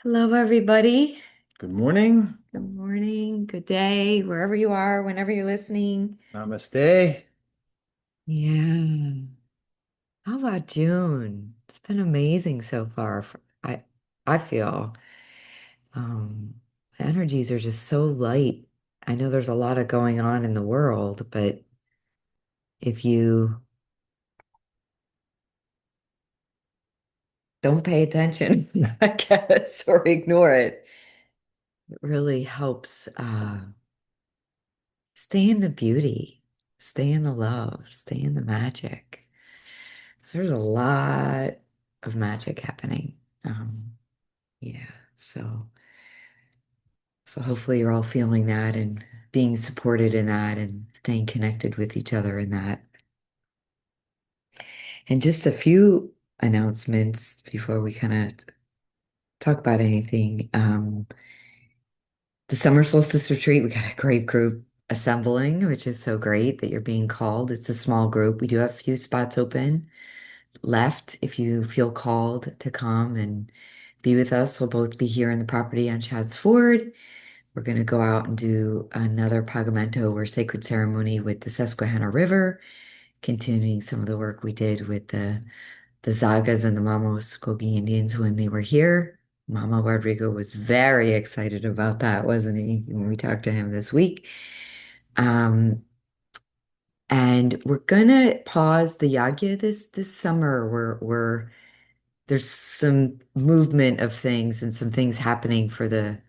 Hello, everybody. Good morning. Good morning, good day, wherever you are, whenever you're listening. Namaste. Yeah. How about June? It's been amazing so far. I feel the energies are just so light. I know there's a lot of going on in the world, but if you don't pay attention, I guess, or ignore it, it really helps stay in the beauty, stay in the love, stay in the magic. There's a lot of magic happening. Um, yeah, so so hopefully you're all feeling that and being supported in that and staying connected with each other in that. And just a few announcements before we kind of talk about anything. The summer solstice retreat, we got a great group assembling, which is so great that you're being called. It's a small group. We do have a few spots open left if you feel called to come and be with us. We'll both be here in the property on Chad's Ford. We're going to go out and do another Pagamento or sacred ceremony with the Susquehanna River, continuing some of the work we did with the Zagas and the Mamos Kogi Indians when they were here. Mama Rodrigo was very excited about that, wasn't he, when we talked to him this week? Um, and we're gonna pause the Yagya this summer. We're there's some movement of things and some things happening for the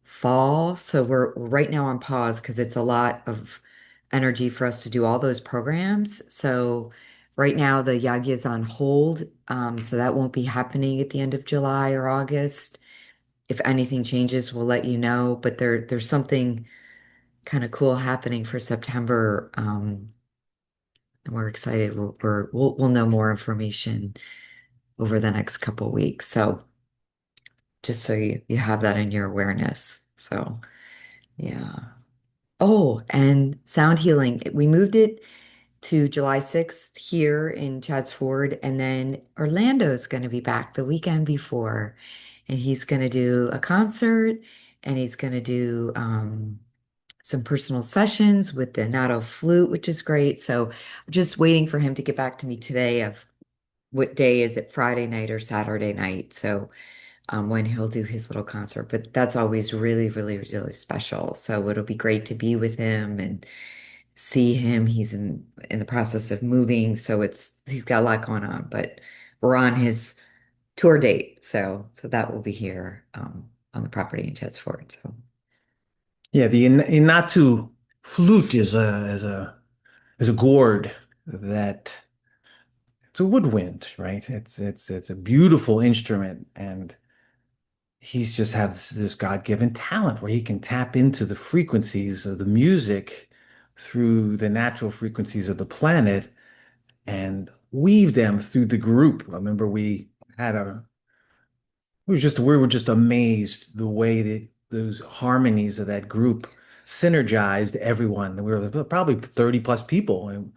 fall. So we're right now on pause because it's a lot of energy for us to do all those programs. So right now the Yagi is on hold. So that won't be happening at the end of July or August. If anything changes, we'll let you know. But there's something kind of cool happening for September. And we're excited. We'll know more information over the next couple of weeks. So just so you have that in your awareness. So yeah. Oh, and sound healing. We moved it to July 6th here in Chadds Ford, and then Orlando's going to be back the weekend before, and he's going to do a concert, and he's going to do some personal sessions with the Nato flute, which is great. So I'm just waiting for him to get back to me today of what day is it, Friday night or Saturday night. So when he'll do his little concert. But that's always really, really, really special. So it'll be great to be with him and see him. He's in the process of moving, so he's got a lot going on. But we're on his tour date, so that will be here on the property in Chetsford. So Yeah, the Inatu flute is a gourd that it's a woodwind, right? It's a beautiful instrument, and he's just has this God-given talent where he can tap into the frequencies of the music through the natural frequencies of the planet and weave them through the group. I remember had a we were just amazed the way that those harmonies of that group synergized everyone. We were probably 30 plus people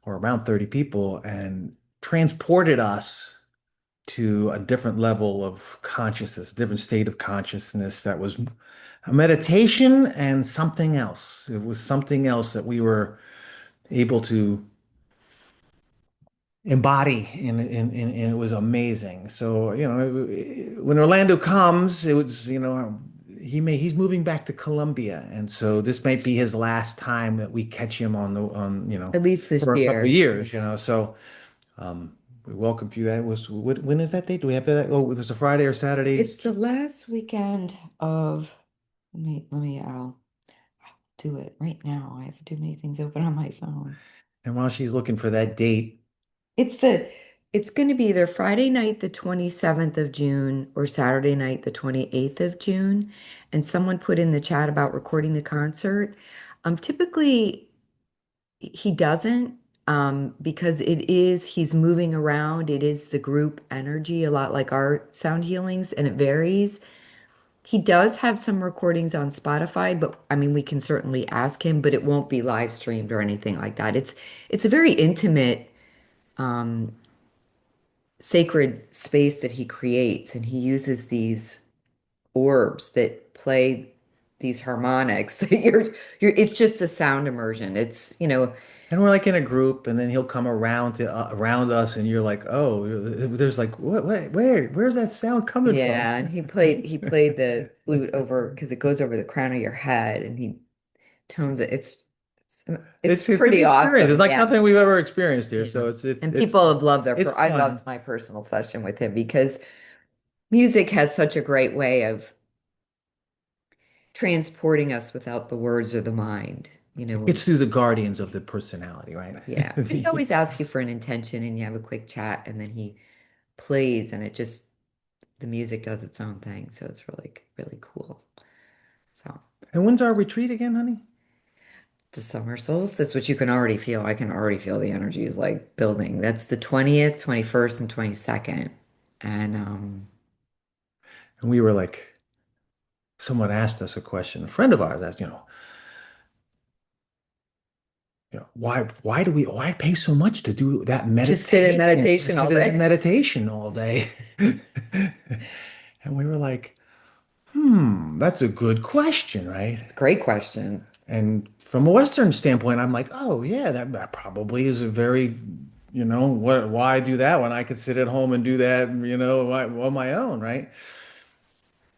or around 30 people and transported us to a different level of consciousness, a different state of consciousness that was a meditation and something else. It was something else that we were able to embody and it was amazing. So, when Orlando comes, it was, he's moving back to Colombia. And so this might be his last time that we catch him at least this for a couple of year. years, So we welcome you. That was when is that date? Do we have that? Oh, it was a Friday or Saturday. It's the last weekend of, I'll do it right now. I have too many things open on my phone. And while she's looking for that date, It's the it's going to be either Friday night, the 27th of June, or Saturday night, the 28th of June. And someone put in the chat about recording the concert. Typically he doesn't, because he's moving around. It is the group energy, a lot like our sound healings, and it varies. He does have some recordings on Spotify, but I mean, we can certainly ask him, but it won't be live streamed or anything like that. It's a very intimate um sacred space that he creates, and he uses these. orbs that play these harmonics. You're it's just a sound immersion. It's, And we're like in a group, and then he'll come around to around us, and you're like, oh, there's like, where's that sound coming from? yeah, and he played the flute over because it goes over the crown of your head and he tones it. It's It's an pretty experience. It's awesome. like Yeah. nothing we've ever experienced here. Yeah. So it's And it's people have loved it's I fun. loved my personal session with him because music has such a great way of transporting us without the words or the mind. It's through the guardians of the personality, right? Yeah. And he always asks you for an intention and you have a quick chat and then he plays and the music does its own thing. So it's really, really cool. So And when's our retreat again, honey? the summer solstice, which you can already feel, I can already feel the energy is like building. That's the 20th, 21st, and 22nd. And And we were like, someone asked us a question. A friend of ours asked, why pay so much to do that just sit in meditation? meditation Sit all in that day. meditation all day. And we were like, that's a good question, right? It's a great question. And from a Western standpoint, I'm like, oh yeah, that probably is a very, why do that when I could sit at home and do that, on my own, right?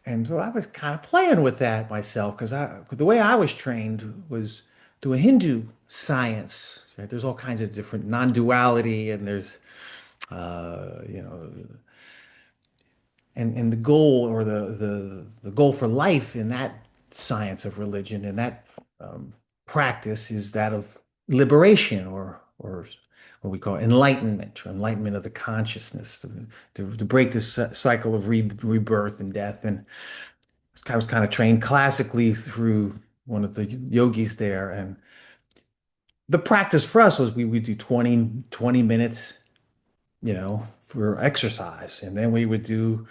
And so I was kind of playing with that myself because the way I was trained was through a Hindu science, right? There's all kinds of different non-duality, and there's, uh, you know, and the goal or the goal for life in that science of religion and that practice is that of liberation or what we call enlightenment or enlightenment of the consciousness to break this cycle of rebirth and death. And I was kind of trained classically through one of the yogis there. And the practice for us was we would do 20 minutes, for exercise. And then we would do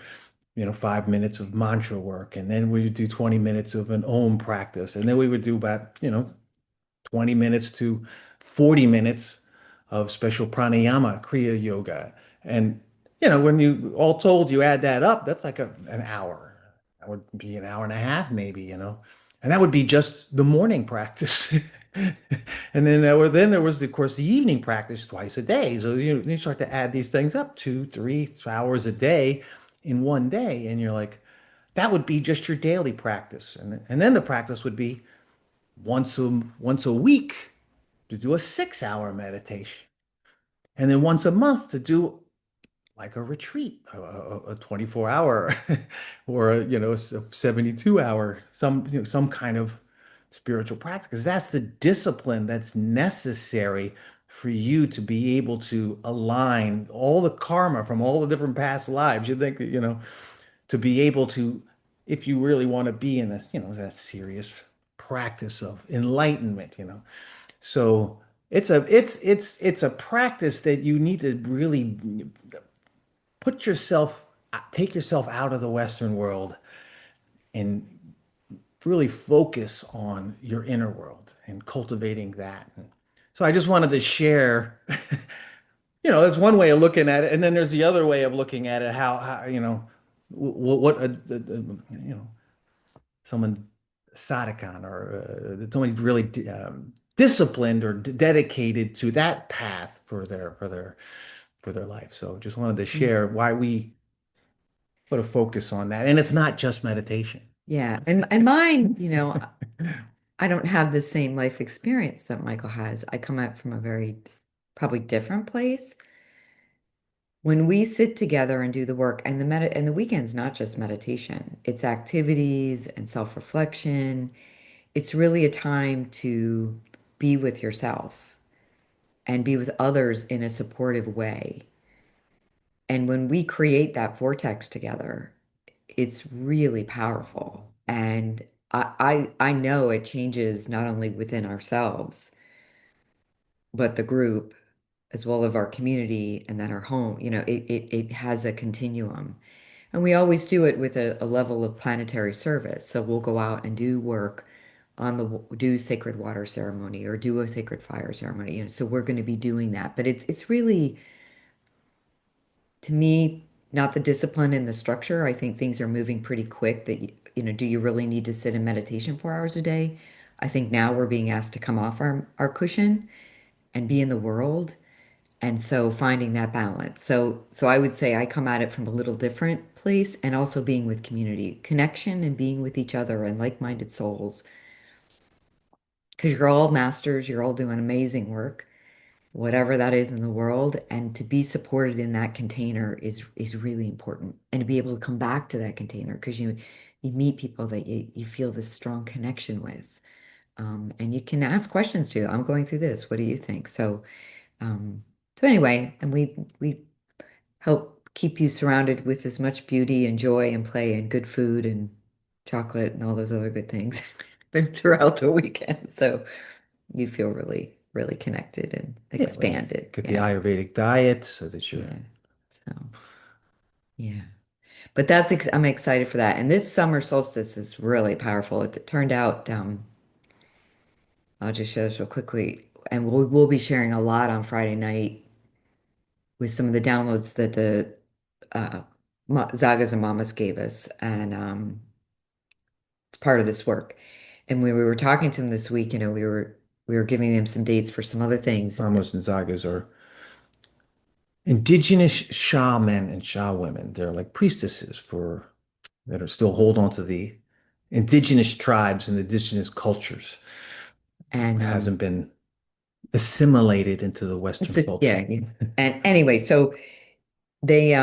5 minutes of mantra work. And then we would do 20 minutes of an Om practice. And then we would do about, 20 minutes to 40 minutes of special pranayama, Kriya yoga. And, when you all told you add that up, that's like an hour. That would be an hour and a half, maybe. And that would be just the morning practice. And then there was, of course, the evening practice twice a day. So you start to add these things up, 2, 3 hours a day in one day. And you're like, that would be just your daily practice. And then the practice would be once a week to do a 6 hour meditation, and then once a month to do like a retreat, a 24 hour or a 72 hour, some kind of spiritual practice. Because that's the discipline that's necessary for you to be able to align all the karma from all the different past lives. You think that, to be able to, if you really want to be in this, that serious practice of enlightenment. So it's a practice that you need to really take yourself out of the Western world and really focus on your inner world and cultivating that. So I just wanted to share, there's one way of looking at it, and then there's the other way of looking at it, how what someone sadhakan or somebody really disciplined or dedicated to that path for their life. So just wanted to share why we put a focus on that. And it's not just meditation. Yeah. And mine, I don't have the same life experience that Michael has. I come out from a very probably different place. When we sit together and do the work and the weekend's not just meditation, it's activities and self-reflection. It's really a time to be with yourself and be with others in a supportive way. And when we create that vortex together, it's really powerful. And I know it changes not only within ourselves, but the group as well as our community and then our home. It has a continuum. And we always do it with a level of planetary service. So we'll go out and do work do sacred water ceremony or do a sacred fire ceremony. So we're going to be doing that. But it's really, to me, not the discipline and the structure. I think things are moving pretty quick that, do you really need to sit in meditation 4 hours a day? I think now we're being asked to come off our cushion and be in the world. And so finding that balance. So I would say I come at it from a little different place and also being with community, connection and being with each other and like-minded souls. Because you're all masters, you're all doing amazing work, whatever that is in the world, and to be supported in that container is really important. And to be able to come back to that container because you meet people that you feel this strong connection with. And you can ask questions to. I'm going through this. What do you think? Um, so anyway, and we help keep you surrounded with as much beauty and joy and play and good food and chocolate and all those other good things throughout the weekend. So you feel really, really connected and Yeah, well, you expanded. get the Yeah. Ayurvedic diet so that you're Yeah. So, yeah. But I'm excited for that. And this summer solstice is really powerful. It turned out, I'll just share this real quickly, and we'll be sharing a lot on Friday night with some of the downloads that the uh, Zagas and Mamas gave us, and it's part of this work. And when we were talking to them this week, we were giving them some dates for some other things. Brahmas and Zagas are indigenous shaman and shawomen. They're like priestesses for that are still hold on to the indigenous tribes and indigenous cultures. And It hasn't been assimilated into the Western culture. yeah, yeah. And anyway, so they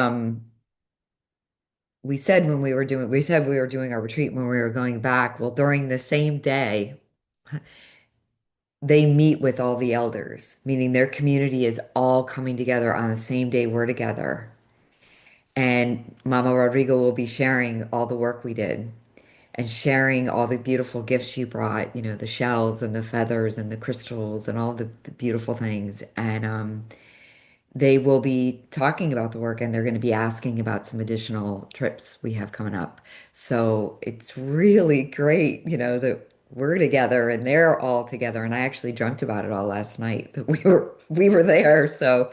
we said we were doing our retreat when we were going back. Well, during the same day, they meet with all the elders, meaning their community is all coming together on the same day we're together. And Mama Rodrigo will be sharing all the work we did and sharing all the beautiful gifts you brought, the shells and the feathers and the crystals and all the beautiful things. And they will be talking about the work and they're going to be asking about some additional trips we have coming up. So it's really great, that we're together and they're all together. And I actually dreamt about it all last night that we were there. So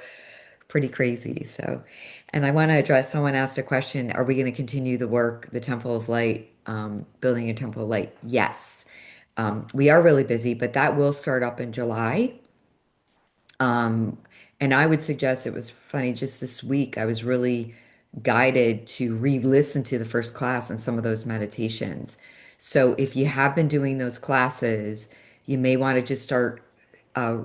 pretty crazy. So, and I want to address someone asked a question, are we going to continue the work, the Temple of Light, building a Temple of Light? Yes. We are really busy, but that will start up in July. Um, and I would suggest it was funny just this week, I was really guided to re-listen to the first class and some of those meditations. So if you have been doing those classes, you may want to just start uh,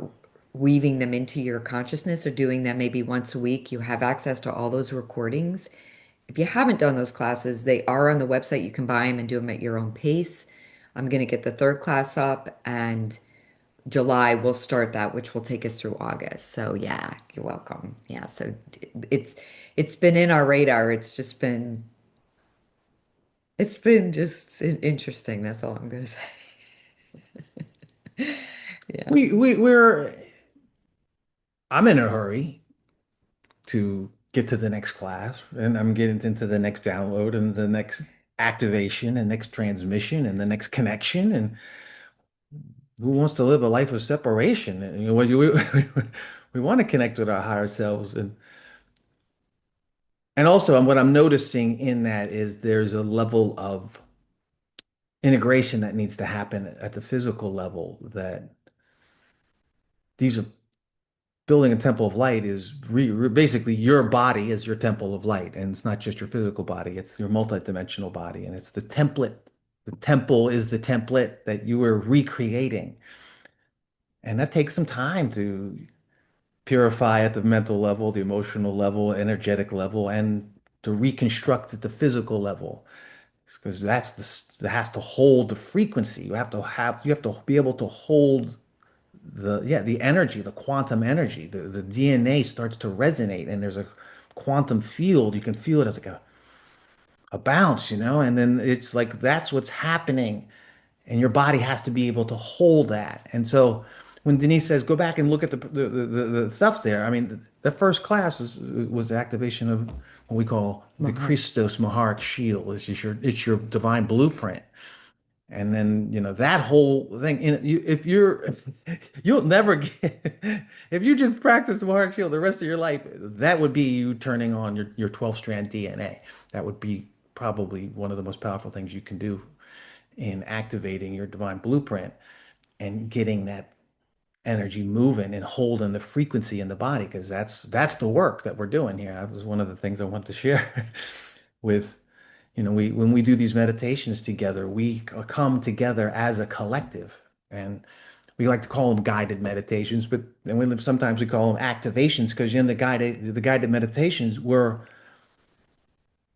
weaving them into your consciousness or doing them maybe once a week. You have access to all those recordings. If you haven't done those classes, they are on the website. You can buy them and do them at your own pace. I'm going to get the third class up and July we'll start that, which will take us through August. So yeah, you're welcome. Yeah, so it's it's been in our radar. It's been just interesting. That's all I'm gonna say. Yeah. We're I'm in a hurry to get to the next class, and I'm getting into the next download and the next activation and next transmission and the next connection. And who wants to live a life of separation? And, we want to connect with our higher selves, and also what I'm noticing in that is there's a level of integration that needs to happen at the physical level that these are building a temple of light is basically your body is your temple of light. And it's not just your physical body, it's your multidimensional body. And it's the template. The temple is the template that you are recreating. And that takes some time to purify at the mental level, the emotional level, energetic level, and to reconstruct at the physical level. Because that has to hold the frequency. You have to be able to hold the energy, the quantum energy. The DNA starts to resonate and there's a quantum field. You can feel it as like a bounce, and then it's like that's what's happening. And your body has to be able to hold that. And so when Denise says go back and look at the stuff there, I mean the first class was the activation of what we call the Mahar. Christos Maharic shield. It's your divine blueprint. And then, that whole thing, if you're, you'll never get, if you just practice the Mahara Shield the rest of your life, that would be you turning on your 12-strand DNA. That would be probably one of the most powerful things you can do in activating your divine blueprint and getting that energy moving and holding the frequency in the body, because that's the work that we're doing here. That was one of the things I want to share with, we when we do these meditations together, we come together as a collective, and we like to call them guided meditations, but then sometimes we call them activations, because in the guided meditations, we're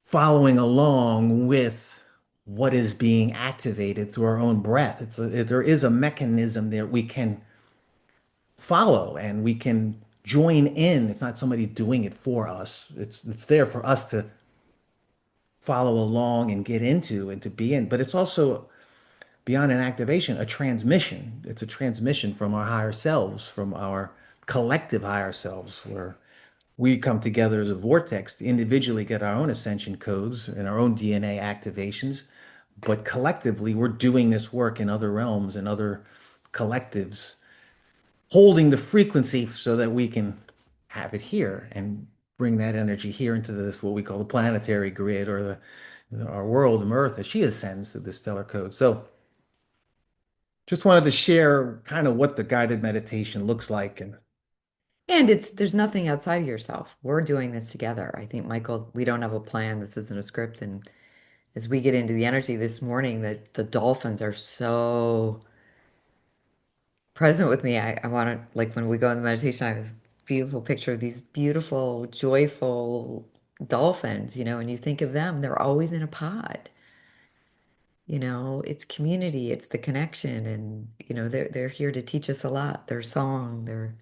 following along with what is being activated through our own breath. There is a mechanism there we can follow and we can join in. It's not somebody doing it for us. It's there for us to follow along and get into and to be in. But it's also beyond an activation, a transmission. It's a transmission from our higher selves, from our collective higher selves, where we come together as a vortex to individually get our own ascension codes and our own DNA activations. But collectively, we're doing this work in other realms and other collectives, holding the frequency so that we can have it here and bring that energy here into this, what we call the planetary grid, or our world, Earth, as she ascends through the stellar code. So just wanted to share kind of what the guided meditation looks like. And And there's nothing outside of yourself. We're doing this together. I think, Michael, we don't have a plan. This isn't a script. And as we get into the energy this morning, the dolphins are so present with me. I want to, like, when we go in the meditation, I have a beautiful picture of these beautiful, joyful dolphins, and you think of them, they're always in a pod. It's community, it's the connection, and they're here to teach us a lot. Their song, their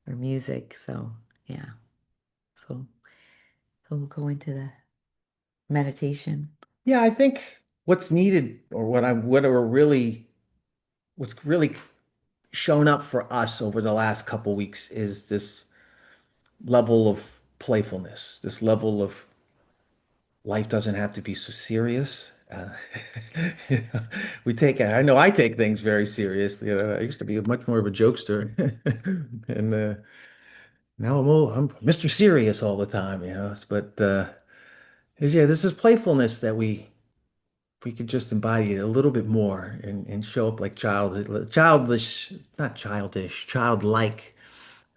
music. So yeah. So we'll go into the meditation. yeah, I think what's needed, or what's really shown up for us over the last couple weeks, is this level of playfulness, this level of life doesn't have to be so serious. You know, I know I take things very seriously. I used to be much more of a jokester, and now I'm Mr. Serious all the time. But yeah, this is playfulness that we could just embody it a little bit more and show up like childish, not childish, childlike.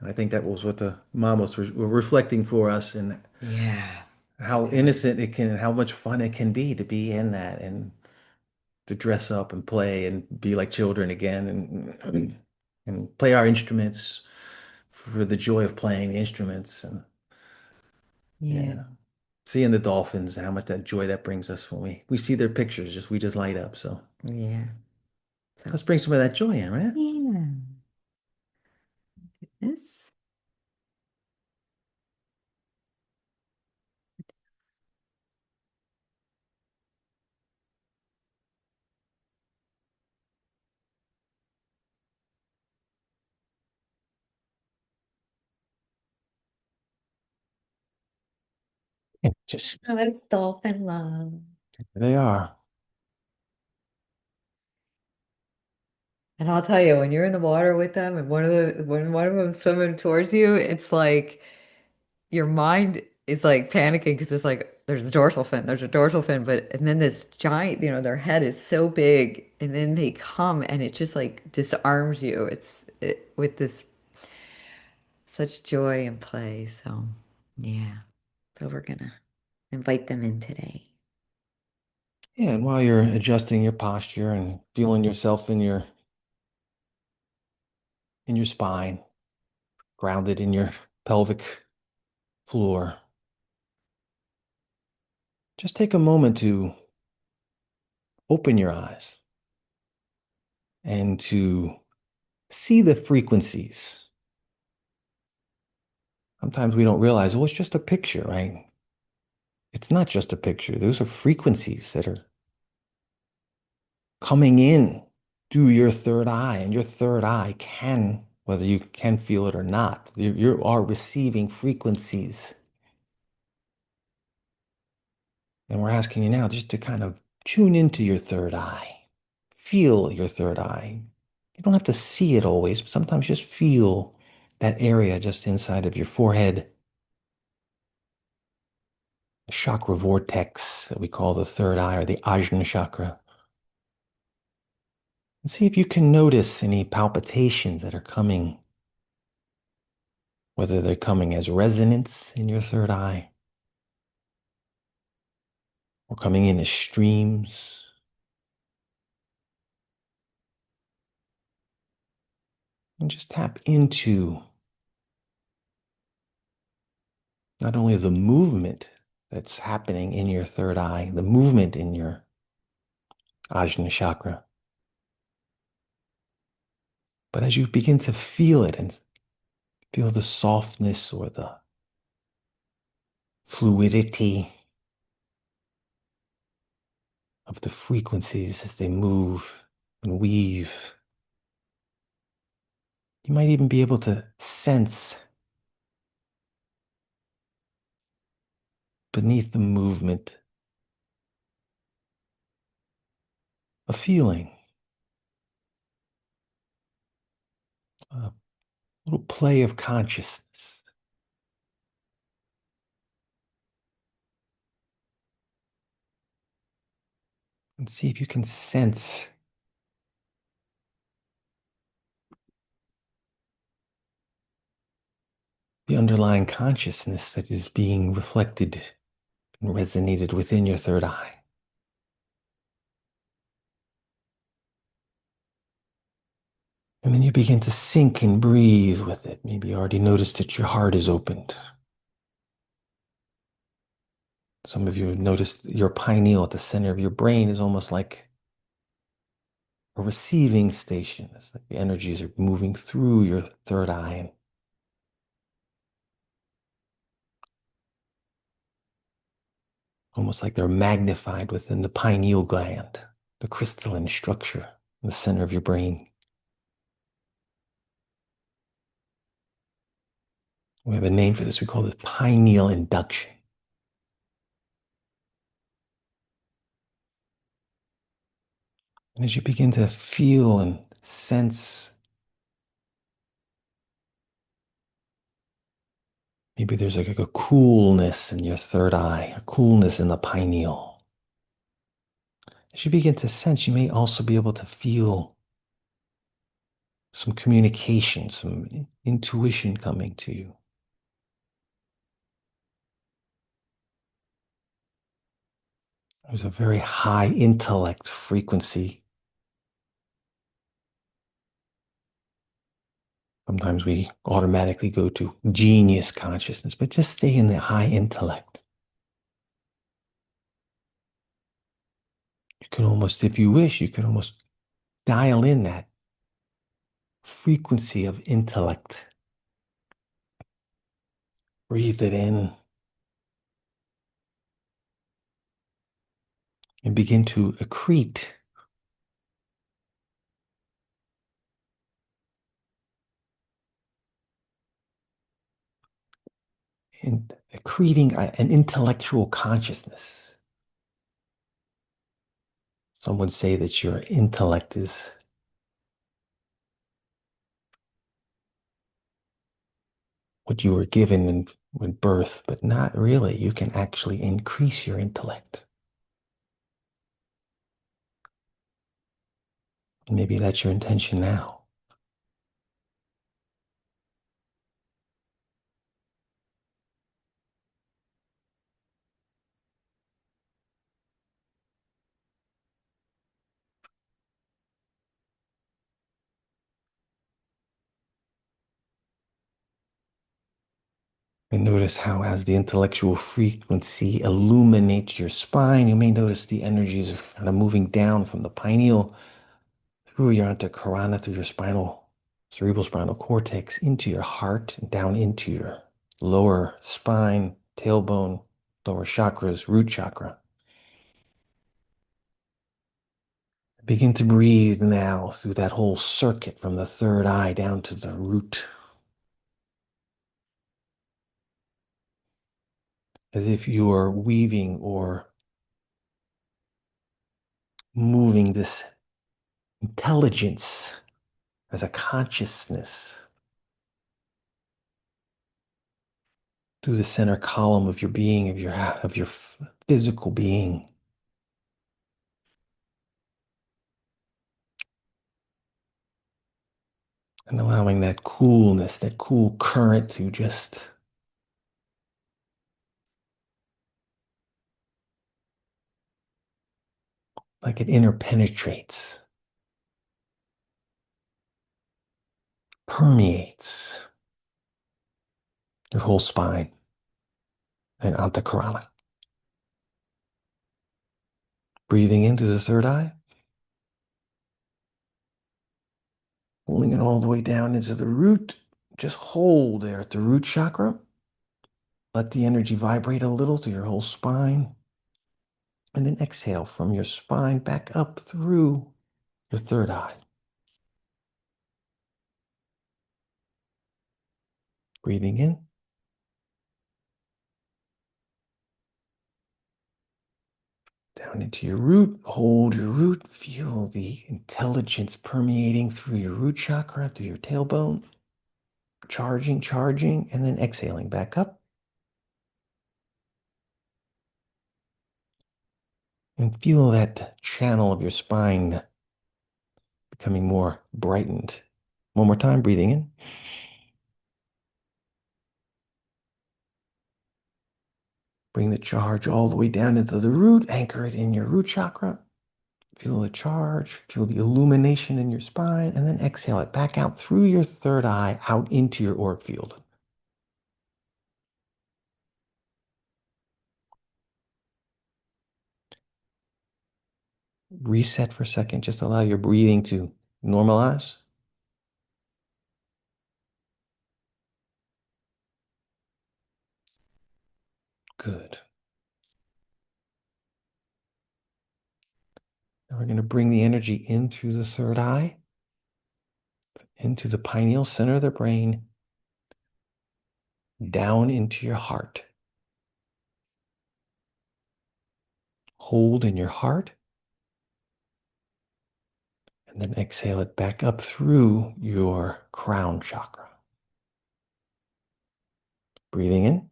And I think that was what the mom was were reflecting for us, and Yeah, big how time. innocent it can, and how much fun it can be to be in that, and to dress up and play and be like children again, and play our instruments for the joy of playing the instruments. And Yeah, yeah, seeing the dolphins and how much that joy that brings us when we see their pictures, we just light up. So yeah. So let's bring some of that joy in, right? yeah, this. Yeah, just Oh, that's dolphin love. they are. And I'll tell you, when you're in the water with them and when one of them swimming towards you, it's like your mind is like panicking because it's like there's a dorsal fin, and then this giant, their head is so big, and then they come and it just like disarms you. With this such joy and play. So yeah. So we're gonna invite them in today. Yeah, and while you're adjusting your posture and feeling yourself in your spine, grounded in your pelvic floor, just take a moment to open your eyes and to see the frequencies. Sometimes we don't realize, oh, it's just a picture, right? It's not just a picture. Those are frequencies that are coming in through your third eye, and your third eye can, whether you can feel it or not, you are receiving frequencies. And we're asking you now just to kind of tune into your third eye. feel your third eye. You don't have to see it always, but sometimes just feel that area just inside of your forehead, the chakra vortex that we call the third eye or the Ajna chakra. And see if you can notice any palpitations that are coming, whether they're coming as resonance in your third eye or coming in as streams. And just tap into not only the movement that's happening in your third eye, the movement in your Ajna chakra, but as you begin to feel it and feel the softness or the fluidity of the frequencies as they move and weave, you might even be able to sense beneath the movement a feeling, a little play of consciousness. And see if you can sense the underlying consciousness that is being reflected and resonated within your third eye. And then you begin to sink and breathe with it. Maybe you already noticed that your heart is opened. Some of you have noticed your pineal at the center of your brain is almost like a receiving station. It's like the energies are moving through your third eye, and almost like they're magnified within the pineal gland, the crystalline structure in the center of your brain. We have a name for this. We call it pineal induction. And as you begin to feel and sense, maybe there's like a coolness in your third eye, a coolness in the pineal. As you begin to sense, you may also be able to feel some communication, some intuition coming to you. There's a very high intellect frequency. Sometimes we automatically go to genius consciousness, but just stay in the high intellect. You can almost, if you wish, you can almost dial in that frequency of intellect. Breathe it in and begin to accrete and accreting an intellectual consciousness. Some would say that your intellect is what you were given in birth, but not really. You can actually increase your intellect. Maybe that's your intention now. And notice how, as the intellectual frequency illuminates your spine, you may notice the energies are kind of moving down from the pineal through your antecorona, through your cerebral spinal cortex, into your heart, and down into your lower spine, tailbone, lower chakras, root chakra. Begin to breathe now through that whole circuit from the third eye down to the root, as if you are weaving or moving this intelligence, as a consciousness through the center column of your being, of your physical being, and allowing that coolness, that cool current to just like it interpenetrates, permeates your whole spine and antakarana. Breathing into the third eye, holding it all the way down into the root. Just hold there at the root chakra. Let the energy vibrate a little through your whole spine. And then exhale from your spine back up through your third eye. Breathing in. Down into your root. Hold your root. Feel the intelligence permeating through your root chakra, through your tailbone. Charging, charging, and then exhaling back up. And feel that channel of your spine becoming more brightened. One more time, breathing in. Bring the charge all the way down into the root. Anchor it in your root chakra. Feel the charge, feel the illumination in your spine, and then exhale it back out through your third eye, out into your auric field. Reset for a second. Just allow your breathing to normalize. Good. Now we're going to bring the energy in through the third eye, into the pineal center of the brain, down into your heart. Hold in your heart, and then exhale it back up through your crown chakra. Breathing in,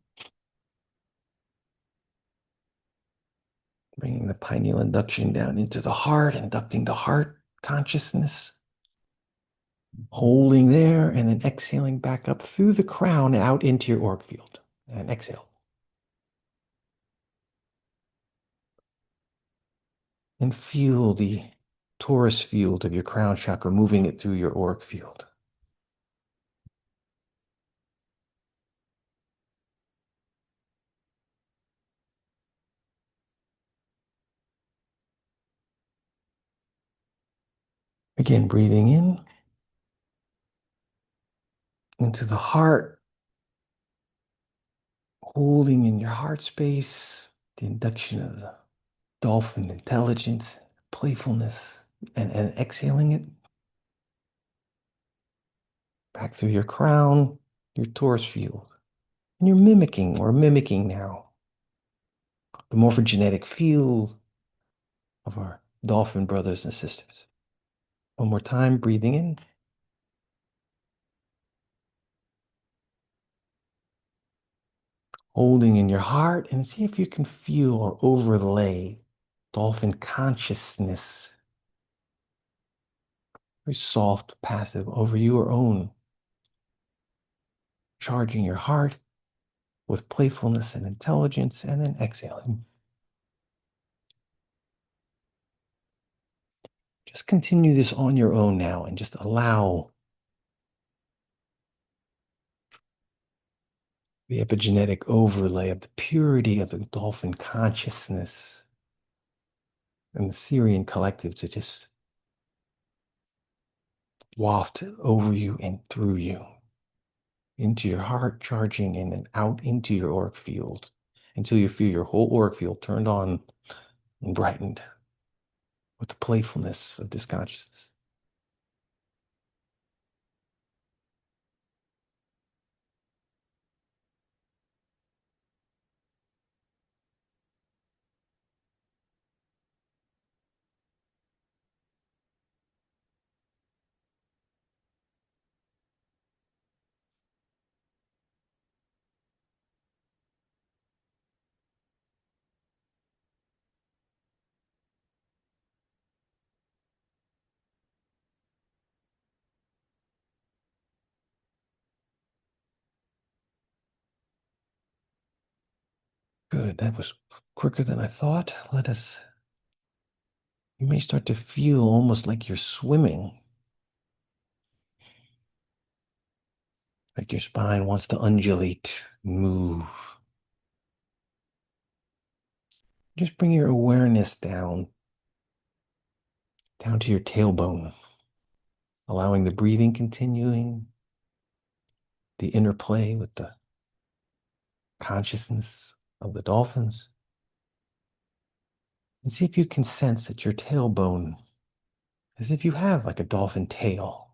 bringing the pineal induction down into the heart, inducting the heart consciousness. Holding there, and then exhaling back up through the crown and out into your auric field. And exhale. And feel the torus field of your crown chakra moving it through your auric field. Again, breathing in into the heart, holding in your heart space the induction of the dolphin intelligence, playfulness, and exhaling it back through your crown, your torus field. And you're mimicking now the morphogenetic field of our dolphin brothers and sisters. One more time, breathing in. Holding in your heart, and see if you can feel or overlay dolphin consciousness, very soft, passive, over your own. Charging your heart with playfulness and intelligence, and then exhaling. Just continue this on your own now and just allow the epigenetic overlay of the purity of the dolphin consciousness and the Syrian collective to just waft over you and through you into your heart, charging in and out into your auric field until you feel your whole auric field turned on and brightened with the playfulness of this consciousness. Good. That was quicker than I thought. You may start to feel almost like you're swimming, like your spine wants to undulate, move. Just bring your awareness down to your tailbone, allowing the breathing continuing, the interplay with the consciousness of the dolphins. And see if you can sense that your tailbone, as if you have like a dolphin tail,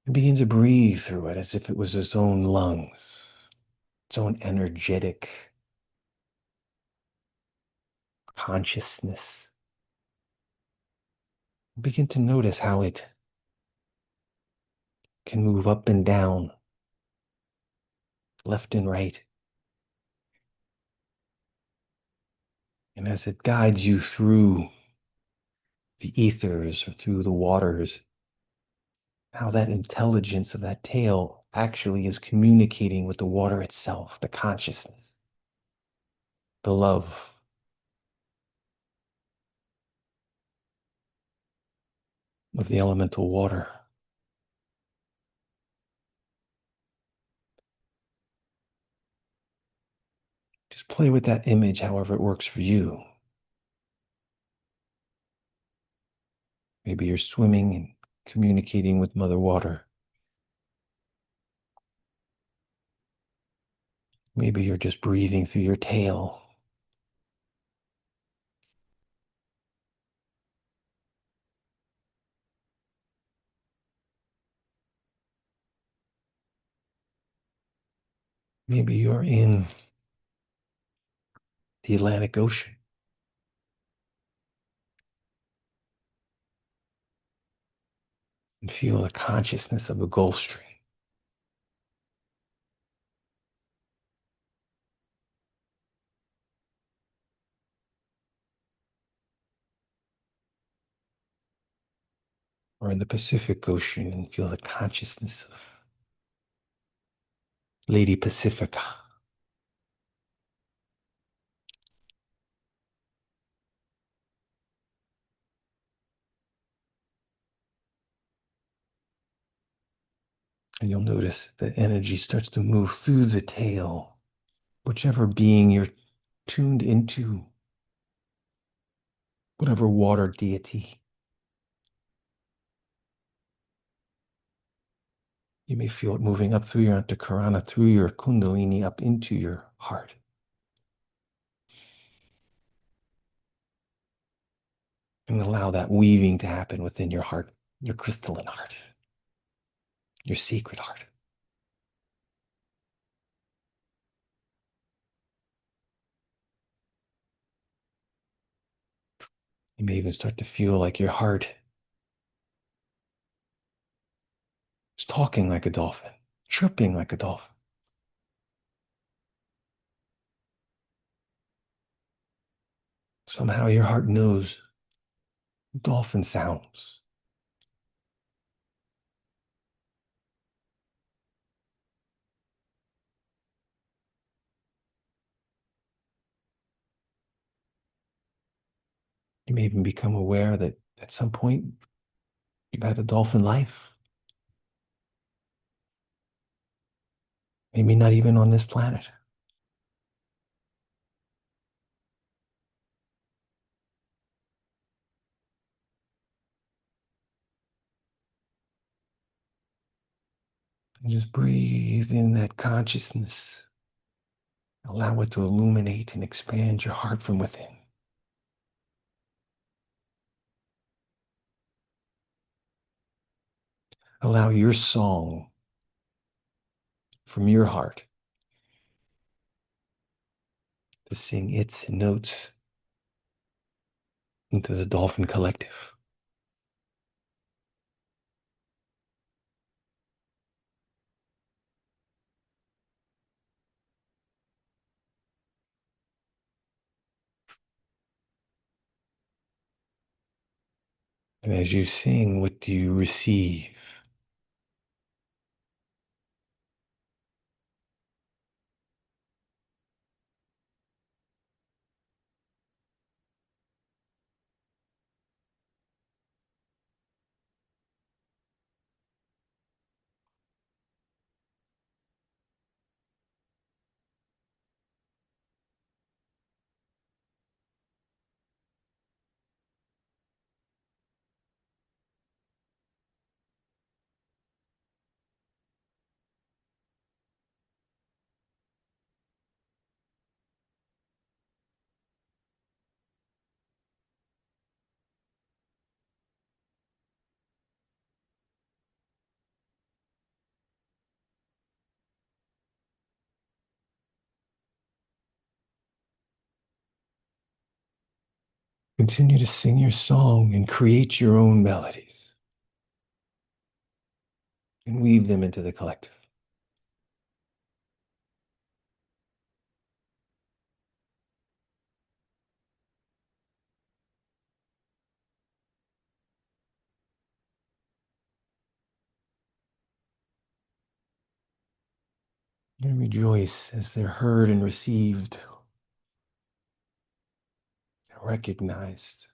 and begin to breathe through it as if it was its own lungs, its own energetic consciousness. Begin to notice how it can move up and down, left and right. And as it guides you through the ethers or through the waters, how that intelligence of that tail actually is communicating with the water itself, the consciousness, the love of the elemental water. Just play with that image however it works for you. Maybe you're swimming and communicating with Mother Water. Maybe you're just breathing through your tail. Maybe you're in the Atlantic Ocean and feel the consciousness of the Gulf Stream. Or in the Pacific Ocean and feel the consciousness of Lady Pacifica. And you'll notice that energy starts to move through the tail, whichever being you're tuned into, whatever water deity. You may feel it moving up through your antakarana, through your kundalini, up into your heart. And allow that weaving to happen within your heart, your crystalline heart, your secret heart. You may even start to feel like your heart is talking like a dolphin, chirping like a dolphin. Somehow your heart knows dolphin sounds. You may even become aware that at some point you've had a dolphin life. Maybe not even on this planet. And just breathe in that consciousness. Allow it to illuminate and expand your heart from within. Allow your song from your heart to sing its notes into the dolphin collective. And as you sing, what do you receive? Continue to sing your song and create your own melodies and weave them into the collective. And rejoice as they're heard and received, recognized.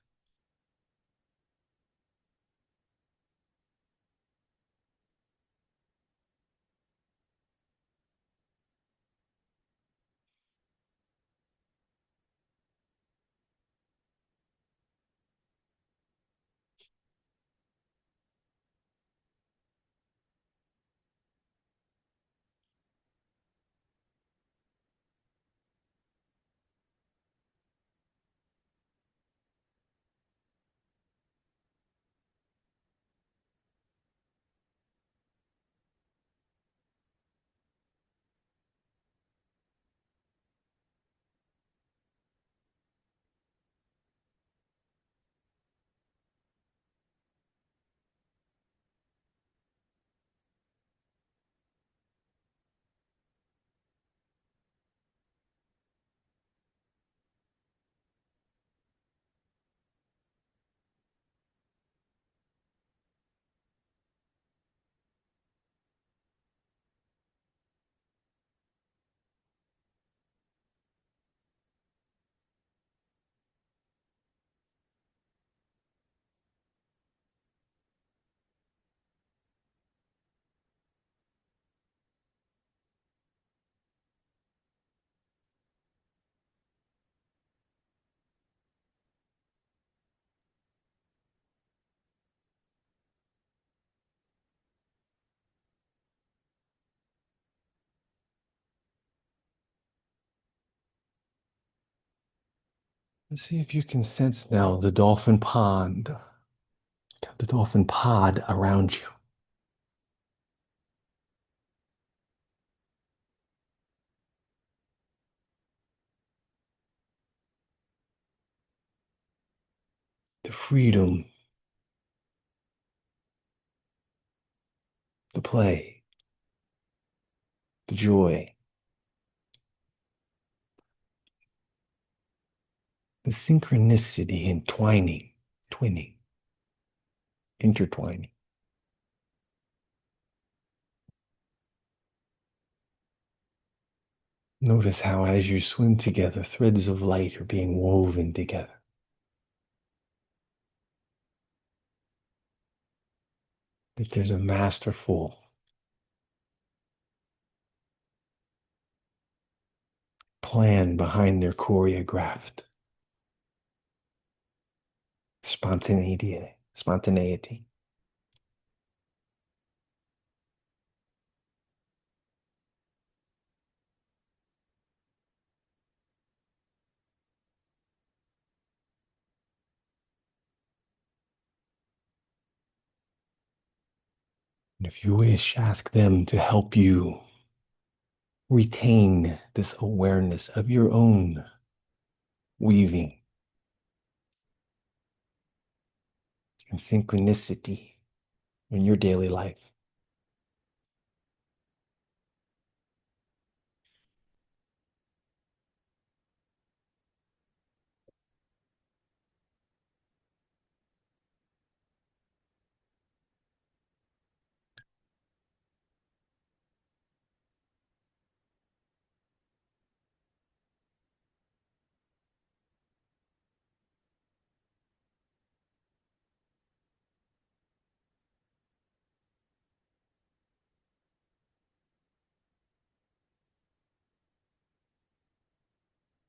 Let's see if you can sense now the dolphin pod around you. The freedom, the play, the joy, the synchronicity entwining, twinning, intertwining. Notice how, as you swim together, threads of light are being woven together. That there's a masterful plan behind their choreographed spontaneity. And if you wish, ask them to help you retain this awareness of your own weaving and synchronicity in your daily life.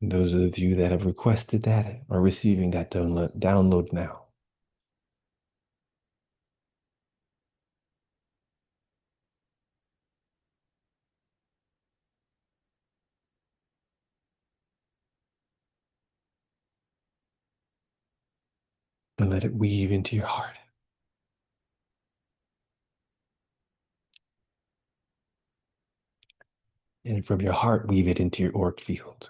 And those of you that have requested that are receiving that download now. And let it weave into your heart. And from your heart, weave it into your auric field.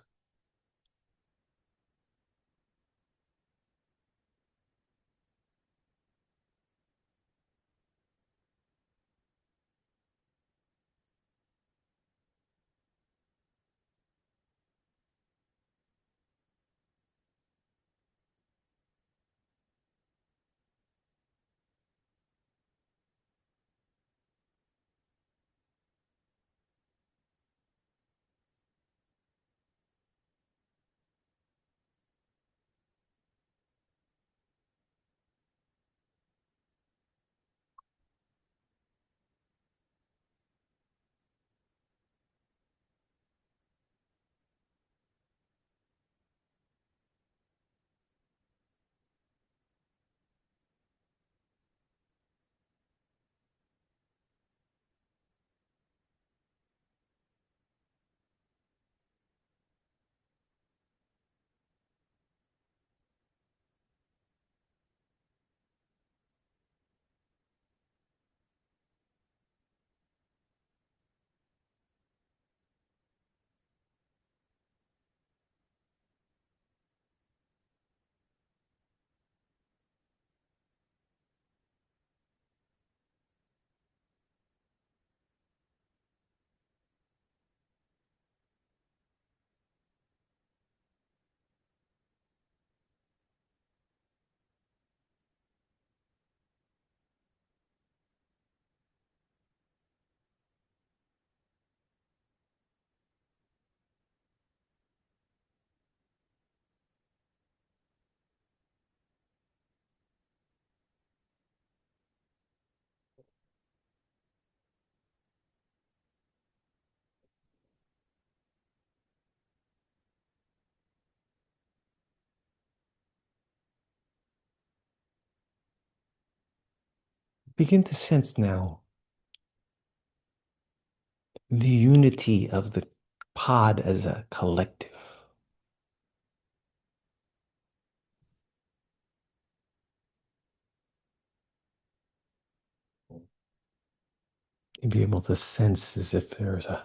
Begin to sense now the unity of the pod as a collective. You'll be able to sense as if there's a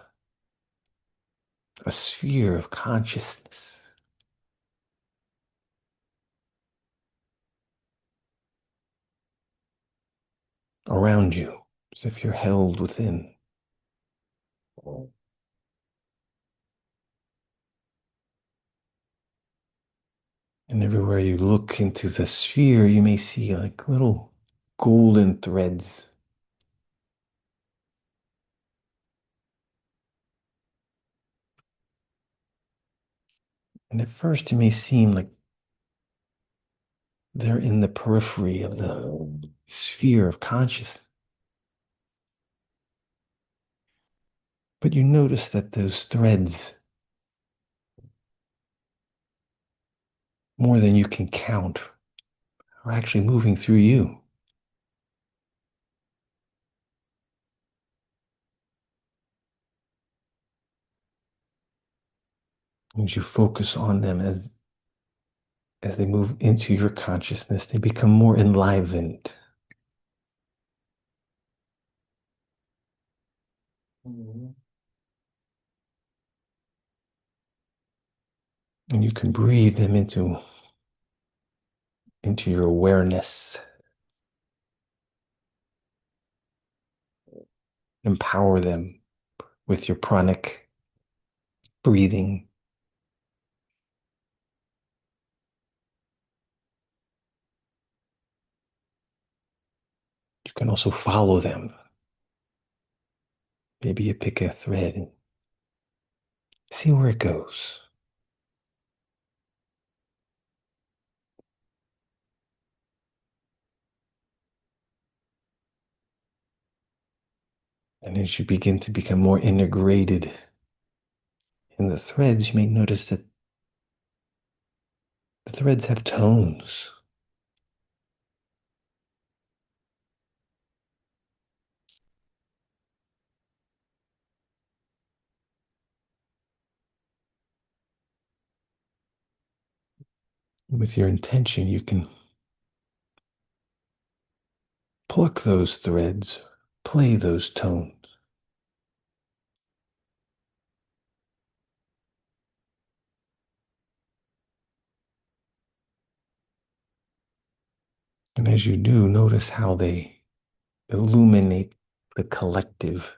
sphere of consciousness around you, as if you're held within. And everywhere you look into the sphere, you may see like little golden threads. And at first, it may seem like they're in the periphery of the sphere of consciousness. But you notice that those threads, more than you can count, are actually moving through you. As you focus on them as they move into your consciousness, they become more enlivened. And you can breathe them into your awareness, empower them with your pranic breathing. You can also follow them. Maybe you pick a thread and see where it goes. And as you begin to become more integrated in the threads, you may notice that The threads have tones. With your intention, you can pluck those threads, play those tones. And as you do, notice how they illuminate the collective.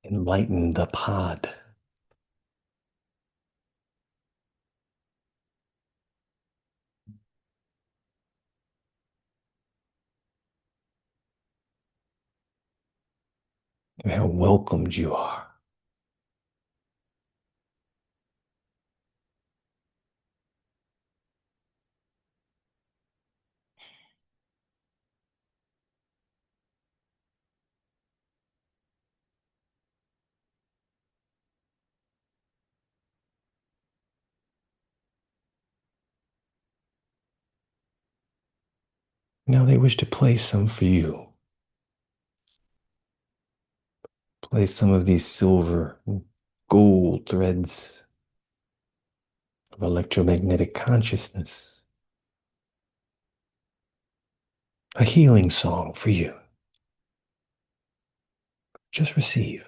Enlighten the pod. And how welcomed you are. Now they wish to play some for you. Play some of these silver, gold threads of electromagnetic consciousness. A healing song for you. Just receive.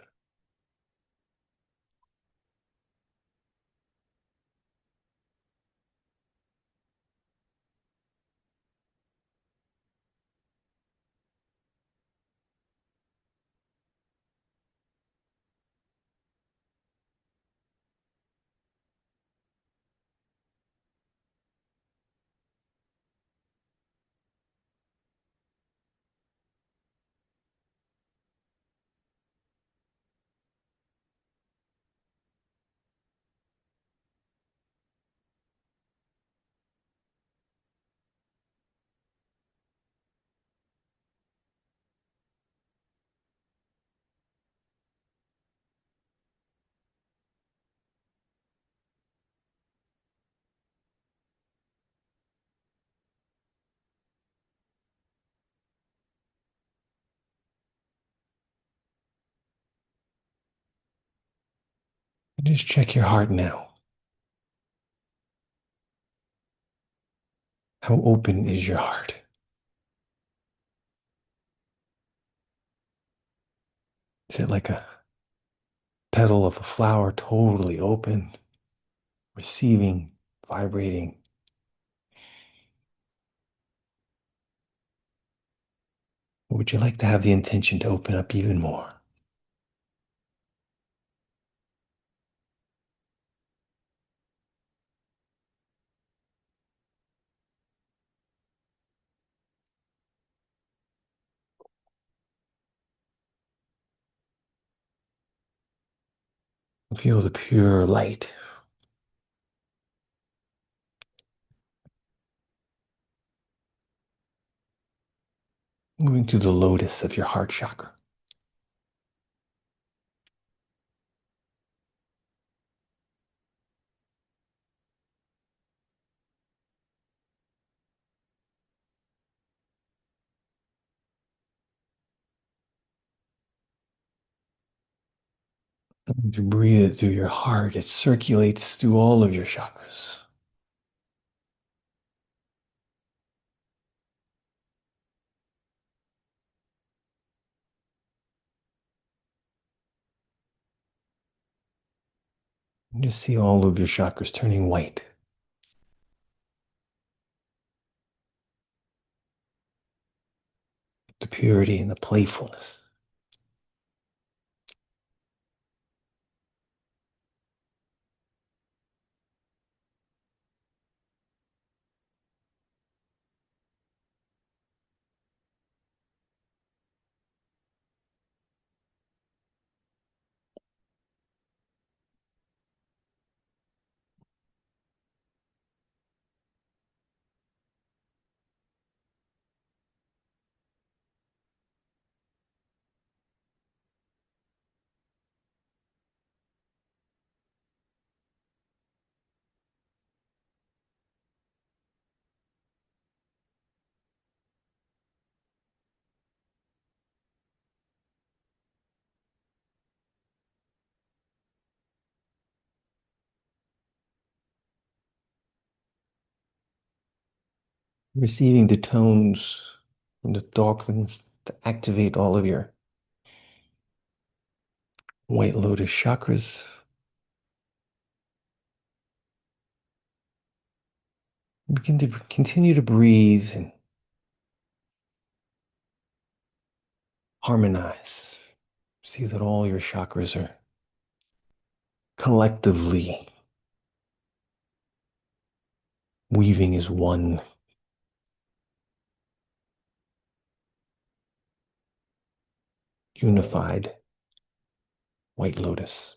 And just check your heart now. How open is your heart? Is it like a petal of a flower, totally open, receiving, vibrating? Or would you like to have the intention to open up even more? Feel the pure light moving to the lotus of your heart chakra. As you breathe it through your heart, it circulates through all of your chakras. And just see all of your chakras turning white. The purity and the playfulness. receiving the tones from the dolphins to activate all of your White Lotus chakras. Begin to continue to breathe and harmonize. See that all your chakras are collectively weaving as one unified White Lotus.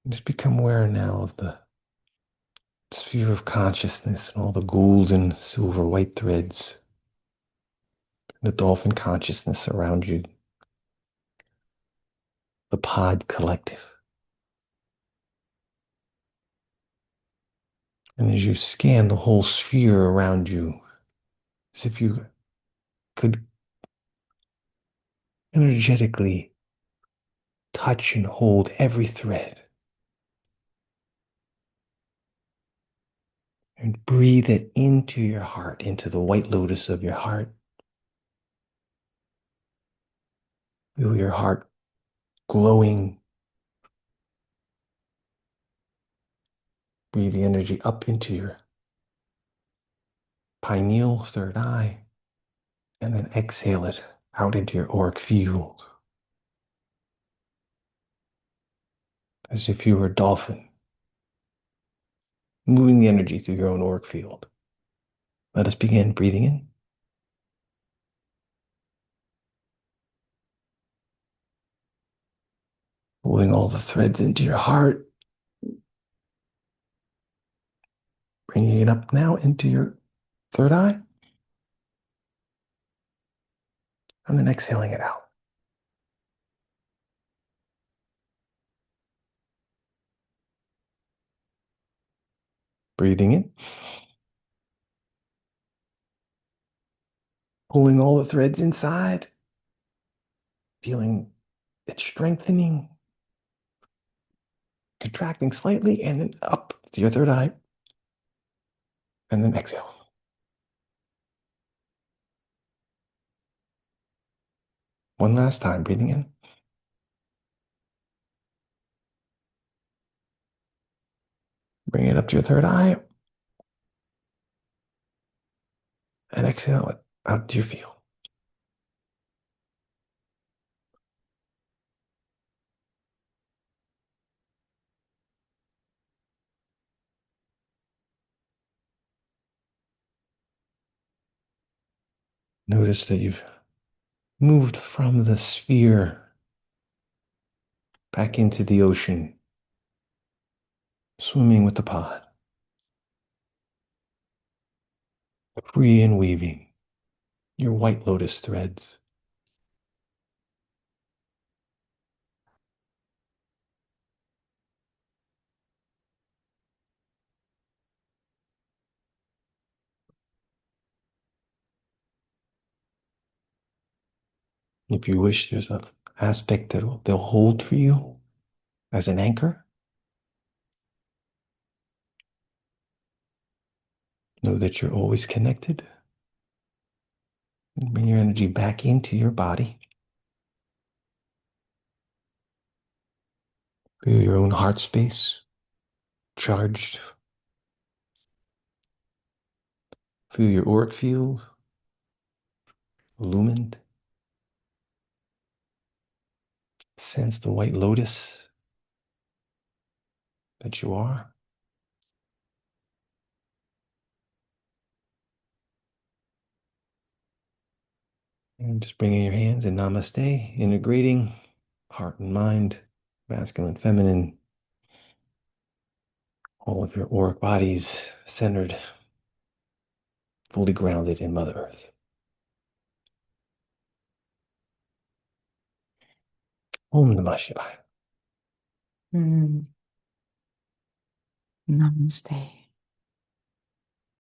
Just become aware now of the sphere of consciousness and all the gold and silver white threads, the dolphin consciousness around you, the pod collective. And as you scan the whole sphere around you, as if you could energetically touch and hold every thread and breathe it into your heart, into the white lotus of your heart. Feel your heart glowing. Breathe the energy up into your pineal, third eye, and then exhale it out into your auric field as if you were a dolphin, moving the energy through your own auric field. Let us begin breathing in, pulling all the threads into your heart, bringing it up now into your third eye, and then exhaling it out. Breathing in, pulling all the threads inside, feeling it strengthening, contracting slightly, and then up to your third eye, and then exhale. One last time, breathing in, bring it up to your third eye, and exhale it out to your field. Notice that you've moved from the sphere back into the ocean, swimming with the pod, free and weaving your white lotus threads. If you wish, there's an aspect that they'll hold for you as an anchor. Know that you're always connected. And bring your energy back into your body. Feel your own heart space charged. Feel your auric field illumined. Sense the white lotus that you are. And just bringing your hands in namaste, integrating heart and mind, masculine, feminine, all of your auric bodies centered, fully grounded in Mother Earth. Om Namah Shivaya. Mm. Namaste.